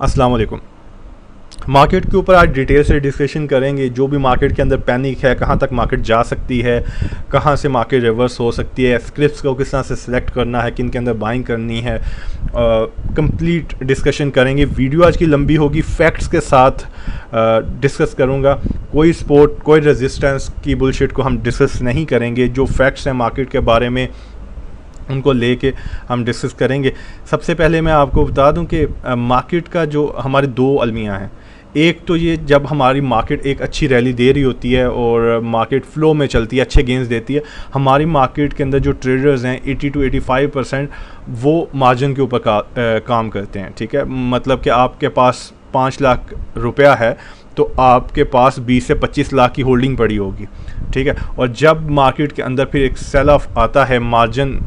अस्सलाम वालेकुम। मार्केट के ऊपर आज डिटेल से डिस्कशन करेंगे। जो भी मार्केट के अंदर पैनिक है, कहाँ तक मार्केट जा सकती है, कहाँ से मार्केट रिवर्स हो सकती है, स्क्रिप्ट्स को किस तरह से सिलेक्ट करना है, किन के अंदर बाइंग करनी है, कंप्लीट डिस्कशन करेंगे। वीडियो आज की लंबी होगी, फैक्ट्स के साथ डिस्कस करूँगा। कोई स्पोर्ट, कोई रेजिस्टेंस की बुलशिट को हम डिस्कस नहीं करेंगे। जो फैक्ट्स हैं मार्केट के बारे में उनको लेके हम डिस्कस करेंगे। सबसे पहले मैं आपको बता दूं कि मार्केट का जो हमारे दो अलमिया हैं। एक तो ये जब हमारी मार्केट एक अच्छी रैली दे रही होती है और मार्केट फ़्लो में चलती है, अच्छे गेंस देती है, हमारी मार्केट के अंदर जो ट्रेडर्स हैं 80 to 85% वो मार्जिन के ऊपर काम करते हैं। ठीक है, मतलब कि आपके पास 5 लाख रुपया है तो आपके पास 20 से 25 लाख की होल्डिंग पड़ी होगी। ठीक है, और जब मार्केट के अंदर फिर एक सेल ऑफ आता है, मार्जिन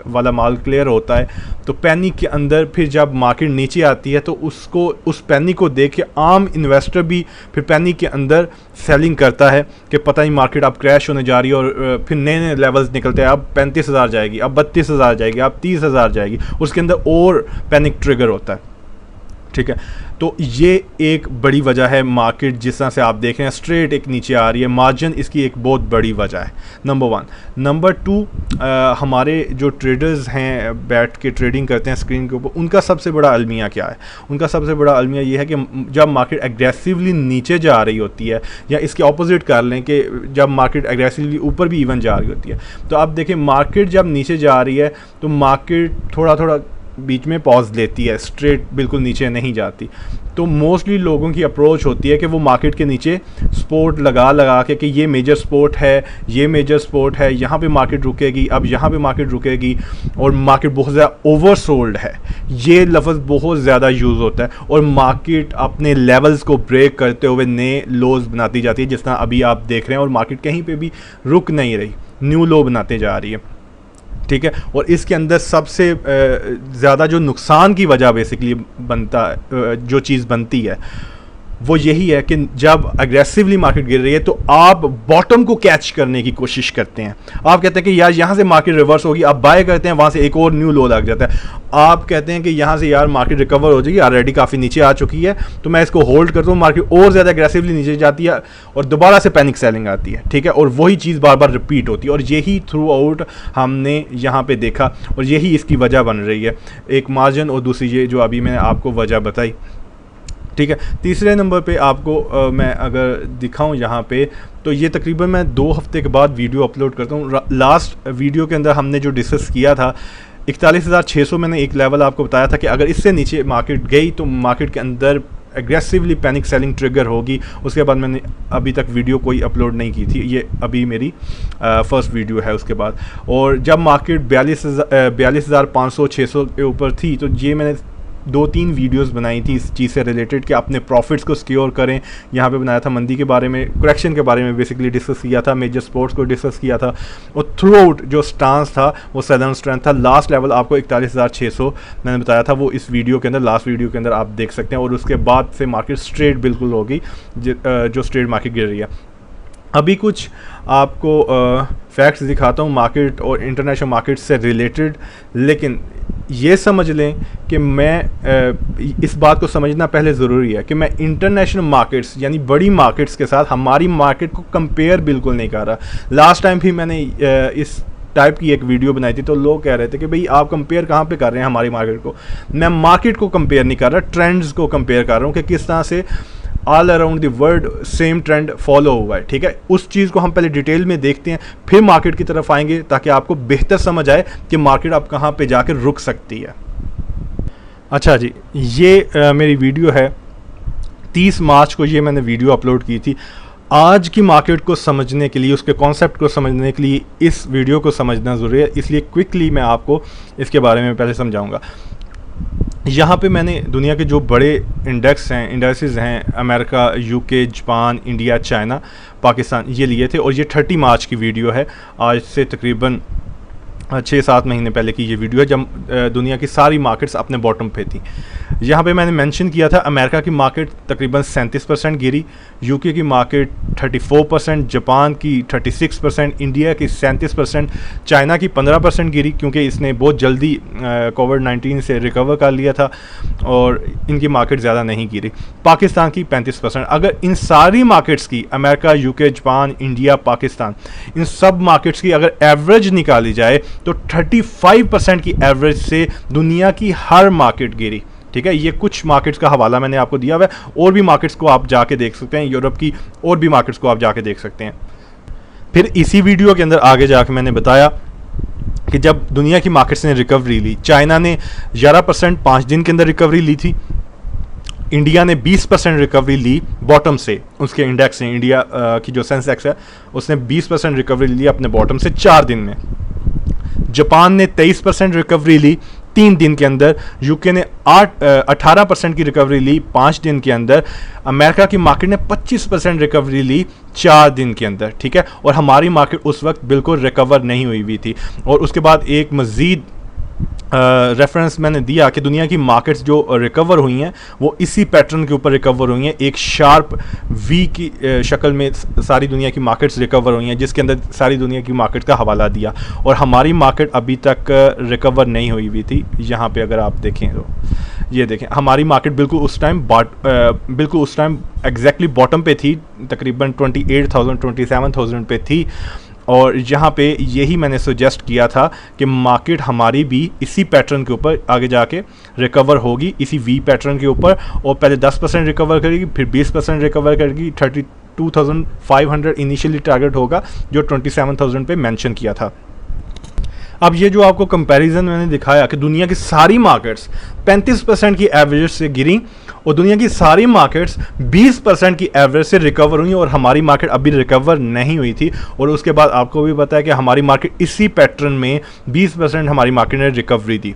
वाला माल क्लियर होता है, तो पैनिक के अंदर फिर जब मार्केट नीचे आती है तो उसको, उस पैनिक को देख के आम इन्वेस्टर भी फिर पैनिक के अंदर सेलिंग करता है कि पता नहीं मार्केट अब क्रैश होने जा रही है। और फिर नए नए लेवल्स निकलते हैं, अब 35,000 जाएगी, अब 32,000 जाएगी, अब 30,000 जाएगी। उसके अंदर और पैनिक ट्रिगर होता है। ठीक है, तो ये एक बड़ी वजह है मार्केट जिस तरह से आप देख रहे हैं स्ट्रेट एक नीचे आ रही है। मार्जिन इसकी एक बहुत बड़ी वजह है, नंबर 1। नंबर 2, हमारे जो ट्रेडर्स हैं बैठ के ट्रेडिंग करते हैं स्क्रीन के ऊपर, उनका सबसे बड़ा अलमिया क्या है? उनका सबसे बड़ा अलमिया ये है कि जब मार्केट एग्रेसिवली नीचे जा रही होती है, या इसके ऑपोजिट कर लें कि जब मार्केट एग्रेसिवली ऊपर भी इवन जा रही होती है, तो आप देखें मार्केट जब नीचे जा रही है तो मार्केट थोड़ा थोड़ा बीच में पॉज लेती है, स्ट्रेट बिल्कुल नीचे नहीं जाती। तो मोस्टली लोगों की अप्रोच होती है कि वो मार्केट के नीचे सपोर्ट लगा के कि ये मेजर सपोर्ट है, ये मेजर सपोर्ट है, यहाँ पे मार्केट रुकेगी, अब यहाँ पे मार्केट रुकेगी, और मार्केट बहुत ज़्यादा ओवरसोल्ड है, ये लफ्ज़ बहुत ज़्यादा यूज़ होता है। और मार्केट अपने लेवल्स को ब्रेक करते हुए नए लोज बनाती जाती है, जिस तरह अभी आप देख रहे हैं, और मार्केट कहीं पर भी रुक नहीं रही, न्यू लो बनाते जा रही है। ठीक है, और इसके अंदर सबसे ज़्यादा जो नुकसान की वजह बेसिकली बनता है, जो चीज़ बनती है वो यही है कि जब अग्रेसिवली मार्केट गिर रही है तो आप बॉटम को कैच करने की कोशिश करते हैं। आप कहते हैं कि यार यहाँ से मार्केट रिवर्स होगी, आप बाय करते हैं, वहाँ से एक और न्यू लो लग जाता है। आप कहते हैं कि यहाँ से यार मार्केट रिकवर हो जाएगी, ऑलरेडी काफ़ी नीचे आ चुकी है, तो मैं इसको होल्ड करता हूँ। मार्केट और ज़्यादा अग्रेसिवली नीचे जाती है और दोबारा से पैनिक सेलिंग आती है। ठीक है, और वही चीज़ बार बार रिपीट होती है, और यही थ्रू आउट हमने यहाँ पर देखा, और यही इसकी वजह बन रही है। एक मार्जिन और दूसरी ये जो अभी मैंने आपको वजह बताई। ठीक है, तीसरे नंबर पे आपको मैं अगर दिखाऊं यहाँ पे, तो ये तकरीबन मैं 2 हफ्ते के बाद वीडियो अपलोड करता हूँ। लास्ट वीडियो के अंदर हमने जो डिस्कस किया था 41,600, मैंने एक लेवल आपको बताया था कि अगर इससे नीचे मार्केट गई तो मार्केट के अंदर एग्रेसिवली पैनिक सेलिंग ट्रिगर होगी। उसके बाद मैंने अभी तक वीडियो कोई अपलोड नहीं की थी, ये अभी मेरी फर्स्ट वीडियो है उसके बाद। और जब मार्केट 42,500-600 के ऊपर थी, तो ये मैंने 2-3 वीडियोस बनाई थी इस चीज़ से रिलेटेड कि अपने प्रॉफिट्स को सिक्योर करें। यहाँ पे बनाया था मंदी के बारे में, करेक्शन के बारे में बेसिकली डिस्कस किया था, मेजर स्पोर्ट्स को डिस्कस किया था, और थ्रू आउट जो स्टांस था वो सदर्न स्ट्रेंथ था। लास्ट लेवल आपको 41,600 मैंने बताया था, वो इस वीडियो के अंदर, लास्ट वीडियो के अंदर आप देख सकते हैं। और उसके बाद से मार्केट स्ट्रेट बिल्कुल होगी, जो स्ट्रेट मार्केट गिर रही है। अभी कुछ आपको फैक्ट्स दिखाता हूँ मार्केट और इंटरनेशनल मार्केट से रिलेटेड, लेकिन ये समझ लें कि मैं इस बात को समझना पहले ज़रूरी है कि मैं इंटरनेशनल मार्केट्स यानी बड़ी मार्केट्स के साथ हमारी मार्केट को कंपेयर बिल्कुल नहीं कर रहा। लास्ट टाइम भी मैंने इस टाइप की एक वीडियो बनाई थी, तो लोग कह रहे थे कि भाई आप कंपेयर कहाँ पे कर रहे हैं हमारी मार्केट को। मैं मार्केट को कंपेयर नहीं कर रहा, ट्रेंड्स को कंपेयर कर रहा हूँ कि किस तरह से all around the world same trend follow हुआ है। ठीक है, उस चीज़ को हम पहले डिटेल में देखते हैं, फिर मार्केट की तरफ आएंगे ताकि आपको बेहतर समझ आए कि मार्केट अब कहाँ पे जाकर रुक सकती है। अच्छा जी, ये मेरी वीडियो है, 30 मार्च को ये मैंने वीडियो अपलोड की थी। आज की मार्केट को समझने के लिए, उसके कॉन्सेप्ट को समझने के लिए इस वीडियो को समझना ज़रूरी है, इसलिए क्विकली मैं आपको इसके बारे में पहले समझाऊँगा। यहाँ पे मैंने दुनिया के जो बड़े इंडेक्सेस हैं, America, UK, Japan, India, China, Pakistan, ये लिए थे, और ये 30 मार्च की वीडियो है, आज से तकरीबन 6-7 महीने पहले की ये वीडियो है, जब दुनिया की सारी मार्केट्स अपने बॉटम पे थी। यहाँ पे मैंने मेंशन किया था अमेरिका की मार्केट तकरीबन 37% गिरी, यूके की मार्केट 34%, जापान की 36%, इंडिया की 37%, चाइना की 15% गिरी क्योंकि इसने बहुत जल्दी कोविड-19 से रिकवर कर लिया था और इनकी मार्केट ज़्यादा नहीं गिरी। पाकिस्तान की 35%। अगर इन सारी मार्केट्स की, America, UK, Japan, India, Pakistan, इन सब मार्केट्स की अगर एवरेज निकाली जाए तो 35% की एवरेज से दुनिया की हर मार्केट गिरी। ठीक है, ये कुछ मार्केट्स का हवाला मैंने आपको दिया हुआ है, और भी मार्केट्स को आप जाके देख सकते हैं, यूरोप की और भी मार्केट्स को आप जाके देख सकते हैं। फिर इसी वीडियो के अंदर आगे जाके मैंने बताया कि जब दुनिया की मार्केट्स ने रिकवरी ली, चाइना ने 11% 5 दिन के अंदर रिकवरी ली थी, इंडिया ने 20% रिकवरी ली बॉटम से, उसके इंडेक्स ने, इंडिया की जो सेंसेक्स है उसने 20% रिकवरी ली अपने बॉटम से 4 दिन में। जापान ने 23% रिकवरी ली 3 दिन के अंदर, यूके ने 18% की रिकवरी ली 5 दिन के अंदर, अमेरिका की मार्केट ने 25% रिकवरी ली 4 दिन के अंदर। ठीक है, और हमारी मार्केट उस वक्त बिल्कुल रिकवर नहीं हुई थी। और उसके बाद एक मज़ीद रेफरेंस मैंने दिया कि दुनिया की मार्केट्स जो रिकवर हुई हैं वो इसी पैटर्न के ऊपर रिकवर हुई हैं, एक शार्प वी की शक्ल में सारी दुनिया की मार्केट्स रिकवर हुई हैं, जिसके अंदर सारी दुनिया की मार्केट का हवाला दिया। और हमारी मार्केट अभी तक रिकवर नहीं हुई थी। यहाँ पे अगर आप देखें तो ये देखें, हमारी मार्केट बिल्कुल उस टाइम एग्जैक्टली बॉटम पे थी, तकरीबन 28,000 27,000 पे थी। और यहाँ पे यही मैंने सजेस्ट किया था कि मार्केट हमारी भी इसी पैटर्न के ऊपर आगे जाके रिकवर होगी, इसी वी पैटर्न के ऊपर, और पहले 10% रिकवर करेगी, फिर 20% रिकवर करेगी। 32,500 इनिशियली टारगेट होगा जो 27,000 पे मेंशन किया था। अब ये जो आपको कंपैरिजन मैंने दिखाया कि दुनिया की सारी मार्केट्स 35% की एवरेज से गिरी और दुनिया की सारी मार्केट्स 20% की एवरेज से रिकवर हुई, और हमारी मार्केट अभी रिकवर नहीं हुई थी। और उसके बाद आपको भी पता है कि हमारी मार्केट इसी पैटर्न में 20% हमारी मार्केट ने रिकवरी दी,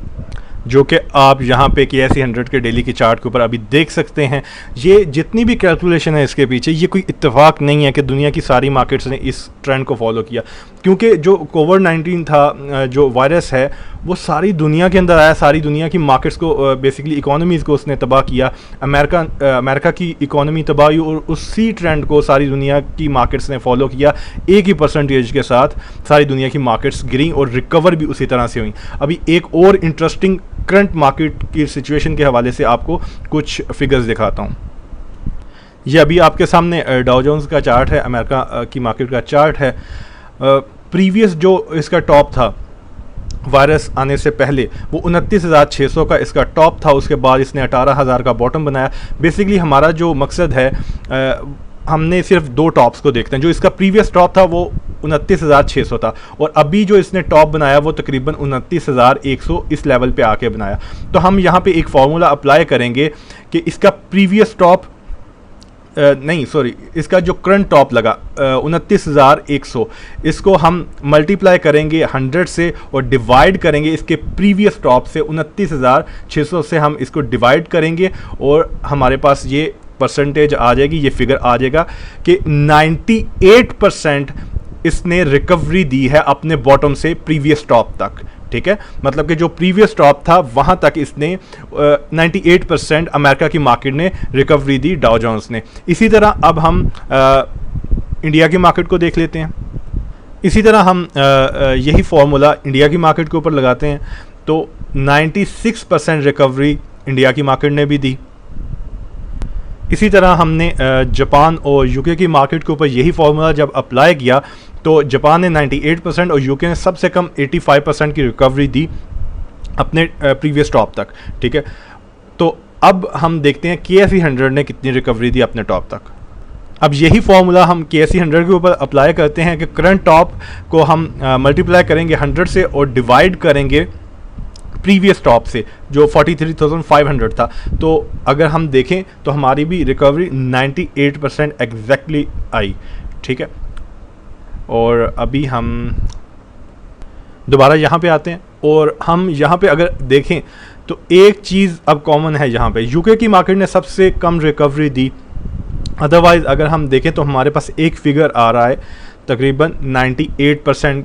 जो कि आप यहाँ पे KSE 100 के डेली के चार्ट के ऊपर अभी देख सकते हैं। ये जितनी भी कैलकुलेशन है इसके पीछे, ये कोई इत्तेफाक नहीं है कि दुनिया की सारी मार्केट्स ने इस ट्रेंड को फॉलो किया, क्योंकि जो कोविड-19 था, जो वायरस है, वो सारी दुनिया के अंदर आया, सारी दुनिया की मार्केट्स को, बेसिकली इकोनॉमीज़ को उसने तबाह किया। अमेरिका की इकोनॉमी तबाह हुई और उसी ट्रेंड को सारी दुनिया की मार्केट्स ने फॉलो किया। एक ही परसेंटेज के साथ सारी दुनिया की मार्केट्स गिरी और रिकवर भी उसी तरह से हुई। अभी एक और इंटरेस्टिंग करंट मार्केट की सिचुएशन के हवाले से आपको कुछ फिगर्स दिखाता हूँ। ये अभी आपके सामने डाउ जोन्स का चार्ट है, अमेरिका की मार्केट का चार्ट है। प्रीवियस जो इसका टॉप था वायरस आने से पहले, वो 29,600 का इसका टॉप था। उसके बाद इसने 18,000 का बॉटम बनाया। बेसिकली हमारा जो मकसद है, हमने सिर्फ 2 टॉप्स को देखते हैं। जो इसका प्रीवियस टॉप था वो 29,600 था, और अभी जो इसने टॉप बनाया वो तकरीबन 29,100 इस लेवल पे आके बनाया। तो हम यहाँ पे एक फार्मूला अप्लाई करेंगे कि इसका प्रीवियस टॉप इसका जो करंट टॉप लगा 29,100, इसको हम मल्टीप्लाई करेंगे 100 से और डिवाइड करेंगे इसके प्रीवियस टॉप से। 29,600 से हम इसको डिवाइड करेंगे और हमारे पास ये परसेंटेज आ जाएगी, ये फिगर आ जाएगा कि 98% इसने रिकवरी दी है अपने बॉटम से प्रीवियस टॉप तक। ठीक है, मतलब कि जो प्रीवियस टॉप था वहाँ तक इसने 98% अमेरिका की मार्केट ने रिकवरी दी, डाउ जोन्स ने। इसी तरह अब हम इंडिया की मार्केट को देख लेते हैं। इसी तरह हम यही फार्मूला इंडिया की मार्केट के ऊपर लगाते हैं तो 96% रिकवरी इंडिया की मार्केट ने भी दी। इसी तरह हमने जापान और यूके की मार्केट के ऊपर यही फार्मूला जब अप्लाई किया तो जापान ने 98% और यूके ने सबसे कम 85% की रिकवरी दी अपने प्रीवियस टॉप तक। ठीक है, तो अब हम देखते हैं KSE 100 ने कितनी रिकवरी दी अपने टॉप तक। अब यही फार्मूला हम KSE 100 के ऊपर अप्लाई करते हैं कि करंट टॉप को हम मल्टीप्लाई करेंगे 100 से और डिवाइड करेंगे प्रीवियस टॉप से जो 43,500 था। तो अगर हम देखें तो हमारी भी रिकवरी 98% एग्जैक्टली आई। ठीक है, और अभी हम दोबारा यहाँ पे आते हैं और हम यहाँ पे अगर देखें तो एक चीज़ अब कॉमन है। यहाँ पे यूके की मार्केट ने सबसे कम रिकवरी दी। अदरवाइज़ अगर हम देखें तो हमारे पास एक फिगर आ रहा है तकरीबन 98%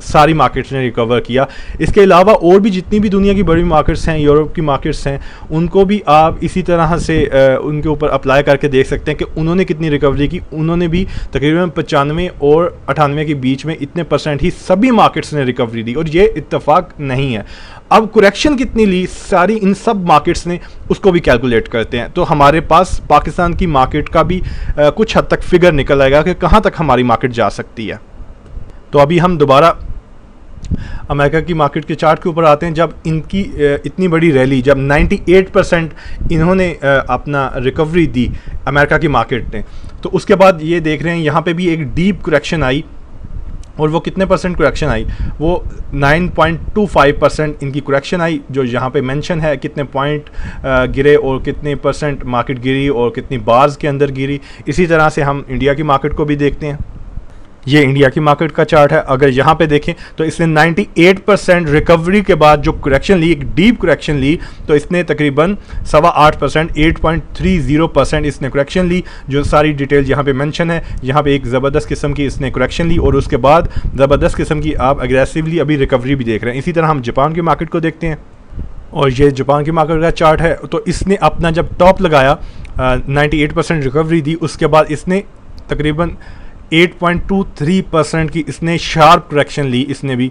सारी मार्केट्स ने रिकवर किया। इसके अलावा और भी जितनी भी दुनिया की बड़ी मार्केट्स हैं, यूरोप की मार्केट्स हैं, उनको भी आप इसी तरह से उनके ऊपर अप्लाई करके देख सकते हैं कि उन्होंने कितनी रिकवरी की। उन्होंने भी तकरीबन 95 और 98 के बीच में इतने % ही सभी मार्केट्स ने रिकवरी दी, और ये इत्तेफाक नहीं है। अब करेक्शन कितनी ली सारी इन सब मार्केट्स ने, उसको भी कैलकुलेट करते हैं, तो हमारे पास पाकिस्तान की मार्केट का भी कुछ हद तक फिगर निकल आएगा कि कहाँ तक हमारी मार्केट जा सकती है। तो अभी हम दोबारा अमेरिका की मार्केट के चार्ट के ऊपर आते हैं। जब इनकी इतनी बड़ी रैली, जब 98% इन्होंने अपना रिकवरी दी अमेरिका की मार्केट ने, तो उसके बाद ये देख रहे हैं यहाँ पे भी एक डीप करेक्शन आई, और वो कितने % करेक्शन आई, वो 9.25% इनकी करेक्शन आई, जो यहाँ पे मेंशन है कितने पॉइंट गिरे और कितने % मार्केट गिरी और कितनी बार्स के अंदर गिरी। इसी तरह से हम इंडिया की मार्केट को भी देखते हैं। ये इंडिया की मार्केट का चार्ट है। अगर यहाँ पे देखें तो इसने 98% रिकवरी के बाद जो करेक्शन ली, एक डीप करेक्शन ली, तो इसने तकरीबन 8.25%, 8.30% इसने करेक्शन ली, जो सारी डिटेल यहाँ पे मेंशन है। यहाँ पे एक ज़बरदस्त किस्म की इसने करेक्शन ली, और उसके बाद ज़बरदस्त किस्म की आप एग्रेसिवली अभी रिकवरी भी देख रहे हैं। इसी तरह हम जापान की मार्केट को देखते हैं, और ये जापान की मार्केट का चार्ट है। तो इसने अपना जब टॉप लगाया 98% रिकवरी दी, उसके बाद इसने तकरीबन 8.23% की इसने शार्प करेक्शन ली इसने भी।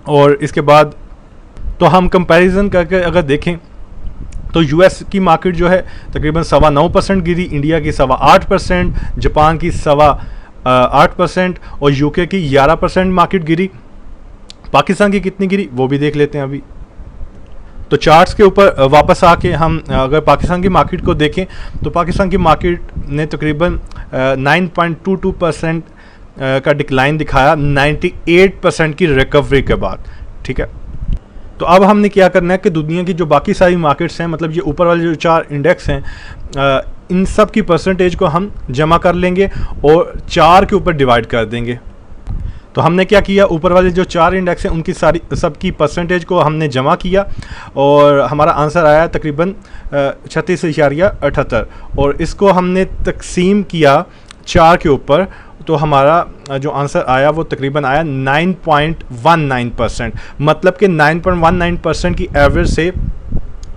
और इसके बाद तो हम कंपैरिजन करके अगर देखें तो यूएस की मार्केट जो है तकरीबन 9.25% गिरी, इंडिया की 8.25%, जापान की 8.25% और यूके की 11% मार्केट गिरी। पाकिस्तान की कितनी गिरी वो भी देख लेते हैं अभी। तो चार्ट्स के ऊपर वापस आके हम अगर पाकिस्तान की मार्केट को देखें तो पाकिस्तान की मार्केट ने तकरीबन 9.22% का डिक्लाइन दिखाया 98% की रिकवरी के बाद। ठीक है, तो अब हमने क्या करना है कि दुनिया की जो बाकी सारी मार्केट्स हैं, मतलब ये ऊपर वाले जो 4 इंडेक्स हैं, इन सब की परसेंटेज को हम जमा कर लेंगे और 4 के ऊपर डिवाइड कर देंगे। तो हमने क्या किया, ऊपर वाले जो 4 इंडेक्स हैं उनकी सारी सबकी परसेंटेज को हमने जमा किया, और हमारा आंसर आया तकरीबन 36.78, और इसको हमने तकसीम किया 4 के ऊपर, तो हमारा जो आंसर आया वो तकरीबन आया 9.19%। मतलब कि 9.19% की एवरेज से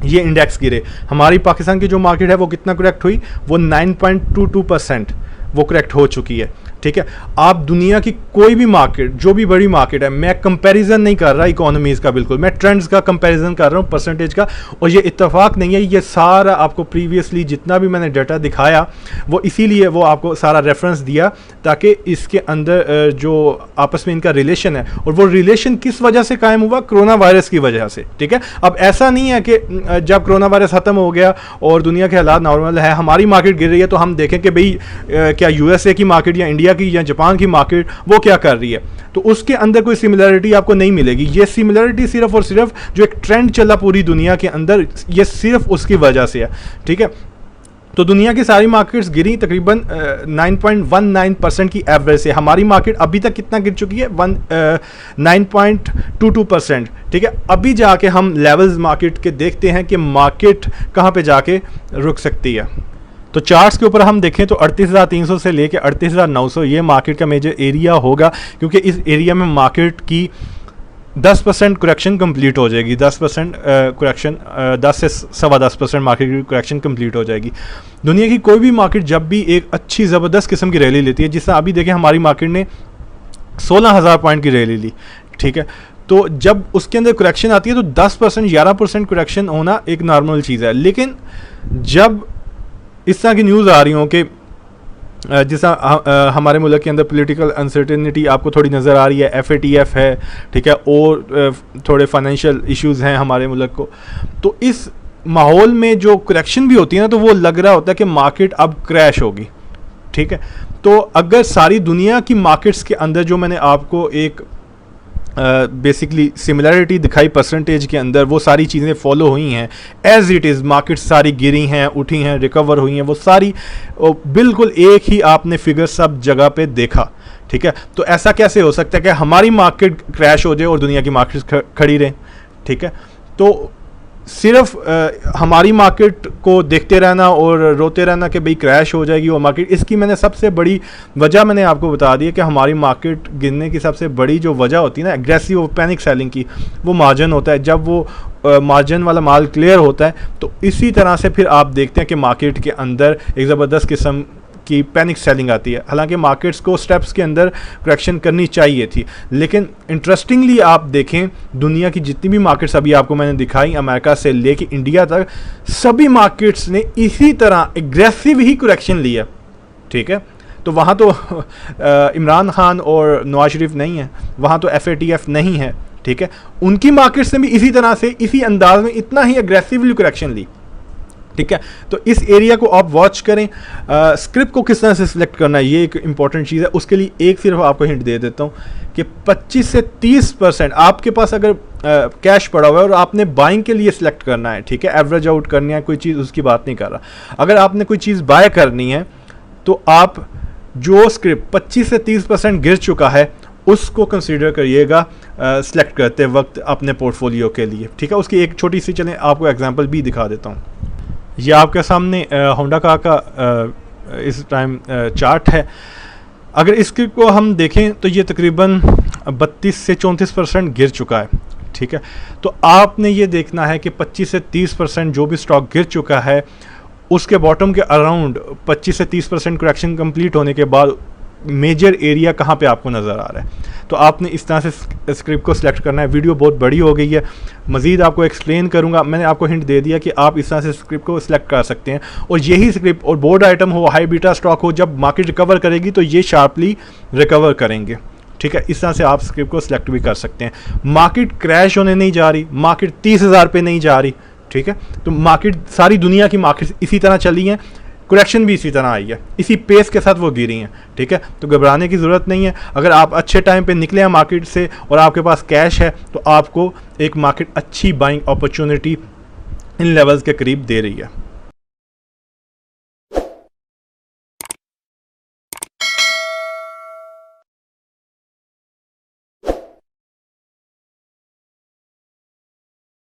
ये इंडेक्स गिरे। हमारी पाकिस्तान की जो मार्केट है वो कितना करेक्ट हुई, वो 9.22% वो करेक्ट हो चुकी है। ठीक है, आप दुनिया की कोई भी मार्केट, जो भी बड़ी मार्केट है, मैं कंपैरिजन नहीं कर रहा इकोनॉमीज़ का, बिल्कुल मैं ट्रेंड्स का कंपैरिजन कर रहा हूँ, परसेंटेज का। और ये इत्तेफाक नहीं है, ये सारा आपको प्रीवियसली जितना भी मैंने डाटा दिखाया वो इसीलिए वो आपको सारा रेफरेंस दिया ताकि इसके अंदर जो आपस में इनका रिलेशन है, और वो रिलेशन किस वजह से कायम हुआ, कोरोना वायरस की वजह से। ठीक है, अब ऐसा नहीं है कि जब कोरोना वायरस ख़त्म हो गया और दुनिया के हालात नॉर्मल है, हमारी मार्केट गिर रही है, तो हम देखें कि भाई क्या यूएसए की मार्केट या इंडिया की या जापान की मार्केट वो क्या कर रही है, तो उसके अंदर कोई सिमिलरिटी आपको नहीं मिलेगी। ये सिमिलरिटी सिर्फ और सिर्फ जो एक ट्रेंड चला पूरी दुनिया के अंदर, ये सिर्फ उसकी वजह से है। ठीक है, तो दुनिया की सारी मार्केट्स गिरी तकरीबन 9.19% की एवरेज से। हमारी मार्केट अभी तक कितना गिर चुकी है, 9.22%। ठीक है, अभी जाके हम लेवल्स मार्केट के देखते हैं कि मार्केट कहाँ पे जाके रुक सकती है। तो चार्ट्स के ऊपर हम देखें तो 38,300 से लेके 38,900 ये मार्केट का मेजर एरिया होगा, क्योंकि इस एरिया में मार्केट की 10% करेक्शन कंप्लीट हो जाएगी। 10% करेक्शन, 10 से 10.25% मार्केट की करेक्शन कंप्लीट हो जाएगी। दुनिया की कोई भी मार्केट जब भी एक अच्छी ज़बरदस्त किस्म की रैली लेती है, जिस तरह अभी देखें हमारी मार्केट ने 16,000 पॉइंट की रैली ली। ठीक है, तो जब उसके अंदर करेक्शन आती है तो 10% 11% करेक्शन होना एक नॉर्मल चीज़ है। लेकिन जब इस तरह की न्यूज़ आ रही हो कि जिस हमारे मुल्क के अंदर पॉलिटिकल अनसर्टेनिटी आपको थोड़ी नज़र आ रही है, FATF है, ठीक है, और थोड़े फाइनेंशियल इश्यूज़ हैं हमारे मुल्क को, तो इस माहौल में जो करेक्शन भी होती है ना, तो वो लग रहा होता है कि मार्केट अब क्रैश होगी। ठीक है, तो अगर सारी दुनिया की मार्केट्स के अंदर जो मैंने आपको एक बेसिकली सिमिलरिटी दिखाई परसेंटेज के अंदर, वो सारी चीज़ें फॉलो हुई हैं एज इट इज़। मार्केट सारी गिरी हैं, उठी हैं, रिकवर हुई हैं, वो सारी बिल्कुल एक ही आपने फिगर सब जगह पे देखा। ठीक है, तो ऐसा कैसे हो सकता है कि हमारी मार्केट क्रैश हो जाए और दुनिया की मार्केट खड़ी रहे। ठीक है, तो सिर्फ हमारी मार्केट को देखते रहना और रोते रहना कि भाई क्रैश हो जाएगी वो मार्केट, इसकी मैंने सबसे बड़ी वजह मैंने आपको बता दी है कि हमारी मार्केट गिरने की सबसे बड़ी जो वजह होती है ना एग्रेसिव पैनिक सेलिंग की, वो मार्जिन होता है। जब वो मार्जिन वाला माल क्लियर होता है तो इसी तरह से फिर आप देखते हैं कि मार्केट के अंदर एक ज़बरदस्त किस्म की पैनिक सेलिंग आती है। हालांकि मार्केट्स को स्टेप्स के अंदर करेक्शन करनी चाहिए थी, लेकिन इंटरेस्टिंगली आप देखें दुनिया की जितनी भी मार्केट्स अभी आपको मैंने दिखाई, अमेरिका से लेके इंडिया तक, सभी मार्केट्स ने इसी तरह एग्रेसिव ही करेक्शन लिया। ठीक है, तो वहाँ तो इमरान खान और नवाज शरीफ नहीं है, वहाँ तो FATF नहीं है। ठीक है, उनकी मार्केट्स ने भी इसी तरह से इसी अंदाज में इतना ही एग्रेसिवली करेक्शन ली। ठीक है, तो इस एरिया को आप वॉच करें। स्क्रिप्ट को किस तरह से सिलेक्ट करना है ये एक इंपॉर्टेंट चीज़ है। उसके लिए एक सिर्फ आपको हिंट दे देता हूँ कि 25 से 30% आपके पास अगर कैश पड़ा हुआ है और आपने बाइंग के लिए सिलेक्ट करना है, ठीक है, एवरेज आउट करनी है कोई चीज़, उसकी बात नहीं कर रहा। अगर आपने कोई चीज़ बाय करनी है तो आप जो स्क्रिप्ट 25 से 30% गिर चुका है उसको कंसीडर करिएगा सिलेक्ट करते वक्त अपने पोर्टफोलियो के लिए। ठीक है, उसकी एक छोटी सी चलें आपको एग्जांपल भी दिखा देता हूँ। ये आपके सामने होंडा कार का इस टाइम चार्ट है। अगर इसके को हम देखें तो ये तकरीबन 32 से 34% गिर चुका है। ठीक है, तो आपने ये देखना है कि 25 से 30% जो भी स्टॉक गिर चुका है उसके बॉटम के अराउंड 25 से 30% करेक्शन कंप्लीट होने के बाद मेजर एरिया कहाँ पे आपको नज़र आ रहा है। तो आपने इस तरह से स्क्रिप्ट को सिलेक्ट करना है। वीडियो बहुत बड़ी हो गई है, मज़ीद आपको एक्सप्लेन करूँगा। मैंने आपको हिंट दे दिया कि आप इस तरह से स्क्रिप्ट को सिलेक्ट कर सकते हैं, और यही स्क्रिप्ट और बोर्ड आइटम हो, हाई बीटा स्टॉक हो, जब मार्केट रिकवर करेगी तो ये शार्पली रिकवर करेंगे। ठीक है, इस तरह से आप स्क्रिप्ट को सिलेक्ट भी कर सकते हैं। मार्केट क्रैश होने नहीं जा रही, मार्केट 30,000 पे नहीं जा रही। ठीक है, तो मार्केट सारी दुनिया की मार्केट इसी तरह चली हैं, करेक्शन भी इसी तरह आई है, इसी पेस के साथ वो गिरी हैं। ठीक है, तो घबराने की ज़रूरत नहीं है। अगर आप अच्छे टाइम पे निकले हैं मार्केट से और आपके पास कैश है तो आपको एक मार्केट अच्छी बाइंग अपॉर्चुनिटी इन लेवल्स के करीब दे रही है।